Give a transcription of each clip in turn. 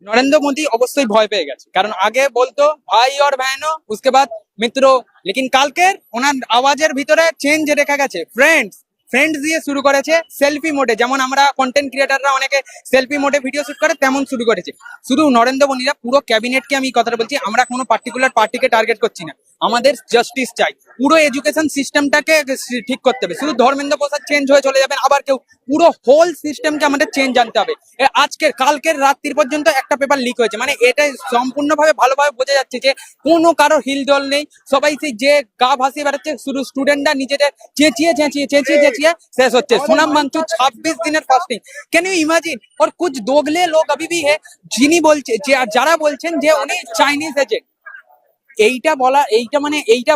नरेंद्र मोदी অবশ্যই ভয় পেয়ে গেছে, কারণ আগে বলতো ভাই और बहनों उसके बाद मित्रों, लेकिन কালকের ওনার আওয়াজের ভিতরে চেঞ্জ রেখা গেছে। ফ্রেন্ডস ফ্রেন্ডস দিয়ে শুরু করেছে, সেলফি মোডে, যেমন আমরা কন্টেন্ট ক্রিয়েটাররা অনেকে সেলফি মোডে ভিডিও শুট করে তেমন শুরু করেছে। শুধু নরেন্দ্র মোদীরা পুরো ক্যাবিনেটকে আমি কথাটা বলছি, আমরা কোনো পার্টিকুলার পার্টিকে টার্গেট করছি না, আমাদের জাস্টিস চাই। পুরো এডুকেশন সিস্টেমটাকে ঠিক করতে হবে। শুধু ধর্মেন্দ্র প্রসাদ চেঞ্জ হয়ে চলে যাবেন আবার কেউ, পুরো হোল সিস্টেমকে আমাদের চেঞ্জ আনতে হবে। আজকের কালকের রাত্রির পর্যন্ত একটা পেপার লিক হয়েছে, মানে এটা সম্পূর্ণভাবে ভালোভাবে বোঝা যাচ্ছে যে কোনো কারো হিলদোল নেই, সবাই সেই যে গা ভাসিয়ে বেড়াচ্ছে, শুধু স্টুডেন্টরা নিজেদের চেঁচিয়ে চেঁচিয়ে চেঁচিয়ে চেঁচিয়ে শেষ হচ্ছে। সোনাম বাঞ্চু 26 দিনের ফাস্টিং, ক্যান ইউ ইমাজিন? और कुछ दोगले लोग अभी भी है যিনি বলছে যে, যারা বলছেন যে উনি চাইনিজ এজেন্ট। এইটা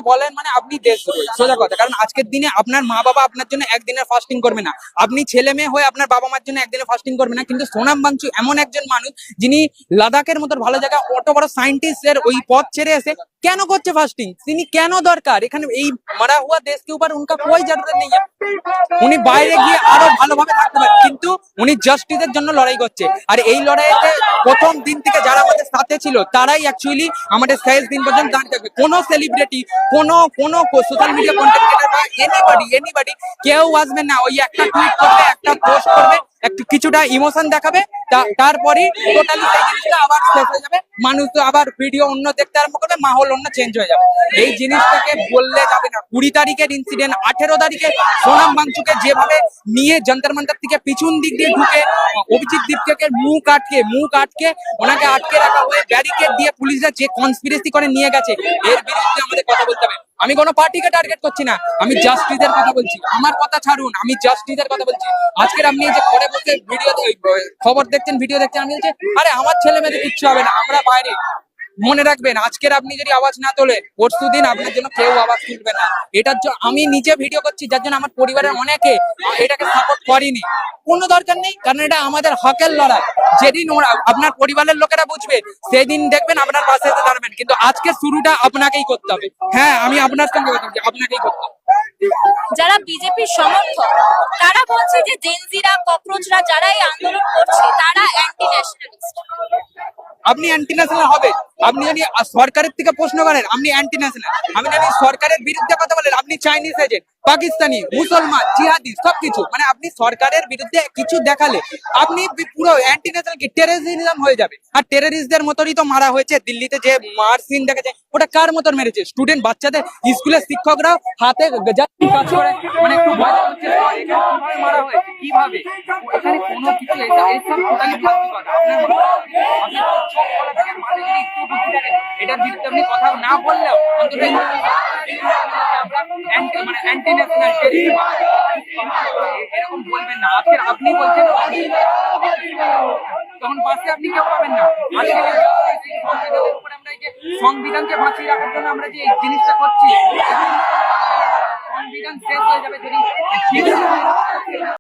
বলেন মানে আপনি দেশদ্রোহী, সোজা কথা। কারণ আজকের দিনে আপনার মা বাবা আপনার জন্য একদিনের ফাস্টিং করবে না, আপনি ছেলে মেয়ে হয়ে আপনার বাবা মার জন্য একদিনের ফাস্টিং করবে না, কিন্তু সোনাম বাঞ্চু এমন একজন মানুষ যিনি লাদাখের মতো ভালো জায়গা, অত বড় সায়েন্টিস্টের ওই পথ ছেড়ে এসে কেন করছে ফাস্টিং? তিনি কেন দরকার এখানে? এই মারা হুয়া দেশ কে উপর উনকা কোই জরুরত নেই। উনি বাইরে গিয়ে আরো ভালোভাবে থাকতে পারেন, কিন্তু উনি জাস্টিসের জন্য লড়াই করছে। আর এই লড়াইতে প্রথম দিন থেকে যারা আমাদের সাথে ছিল তারাই অ্যাকচুয়ালি আমাদের শেষ দিন পর্যন্ত দাঁড়িয়ে থাকবে। কোনো সেলিব্রিটি, কোনো সোশ্যাল মিডিয়া কন্টেন্ট ক্রিয়েটর বা এনিবডি কেউ আসবে না, ওই একটা টুইট করবে, একটা পোস্ট করবে, একটু কিছুটা ইমোশন দেখাবে, তারপরে টোটালি সেই জিনিসটা আবার শেষ হয়ে যাবে। মানুষ তো আবার ভিডিও অন্য দেখতে আরম্ভ করবে, মাহল অন্য চেঞ্জ হয়ে যাবে। এই জিনিসটাকে বললে যাবে না। 20 তারিখের ইনসিডেন্ট, 18 তারিখে সোনাম বাঞ্চুকে যেভাবে নিয়ে যন্তর মন্তর থেকে পিছন দিক দিয়ে ঢুকে অভিজিৎ দীপকে মুখ আটকে ওনাকে আটকে রাখা হয়ে ব্যারিকেড দিয়ে পুলিশরা যে কনস্পিরেসি করে নিয়ে গেছে, এর বিরুদ্ধে আমাদের কথা বলতে হবে। আমি কোনো পার্টিকে টার্গেট করছি না, আমি জাস্টিসের কথা বলছি। আমার কথা ছাড়ুন, আমি জাস্টিসের কথা বলছি। আজকের আপনি যে ঘরে বসে খবর দেখছেন, ভিডিও দেখছেন, আমি বলছি আরে আমার ছেলে মেয়েদের কিচ্ছু হবে না, আমরা বাইরে। মনে রাখবেন, আজকের আপনি যদি আওয়াজ না তোলেন, পরশু দিন আপনার জন্য কেউ আওয়াজ তুলবে না। এটার জন্য আমি নিজে ভিডিও করছি, যার জন্য আমার পরিবারের অনেকে এটাকে সাপোর্ট করেনি। কোনো দরকার নেই, কারণ এটা আমাদের হকের লড়াই। যেদিন আপনার পরিবারের লোকেরা বুঝবে, সেদিন দেখবেন আপনার পাশে এসে দাঁড়াবেন, কিন্তু আজকে শুরুটা আপনাকেই করতে হবে। হ্যাঁ, আমি আপনার সঙ্গে কথা বলছি, আপনাকেই করতে হবে। যারা বিজেপির সমর্থক তারা বলছে যে জেনজিরা, ককরোচরা যারা এই আন্দোলন করছে তারা অ্যান্টি ন্যাশনালিস্ট। আপনি অ্যান্টি ন্যাশনাল হবে, আপনি যদি সরকারের থেকে প্রশ্ন করেন আপনি অ্যান্টি ন্যাশনাল। আপনি যদি সরকারের বিরুদ্ধে কথা বলেন আপনি চাইনিজ এজেন্ট, পাকিস্তানি, মুসলমান, জিহাদি, সবকিছু। মানে আপনি সরকারের বিরুদ্ধে কিছু দেখালে আপনি পুরো অ্যান্টি ন্যাশনাল কি টেররিজম হয়ে যাবে। আর টেররিস্টদের মতনই তো মারা হয়েছে দিল্লিতে, যে মার সিন দেখেছে ওটা কার মতন মেরেছে? স্টুডেন্ট, বাচ্চাদের, স্কুলের শিক্ষকরা হাতে কাজ করে, মানে একটু ভয় হচ্ছে কিভাবে মারা হয়েছে, কিভাবে এখানে কোনো কিছু এইসব টোটালি ফালতু কথা। আপনার চোখ খোলা থাকে, মাথায় যদি একটু বুদ্ধি থাকে, এটার বিরুদ্ধে আপনি কথা না বললেও অন্তত অ্যান্টি ন্যাশনাল এরকম বলবেন না। আজকে আপনি বলছেন, তখন পাশে আপনি কেউ পাবেন না। সংবিধানকে বাঁচিয়ে রাখার জন্য আমরা যে এই জিনিসটা করছি, সংবিধান শেষ হয়ে যাবে যদি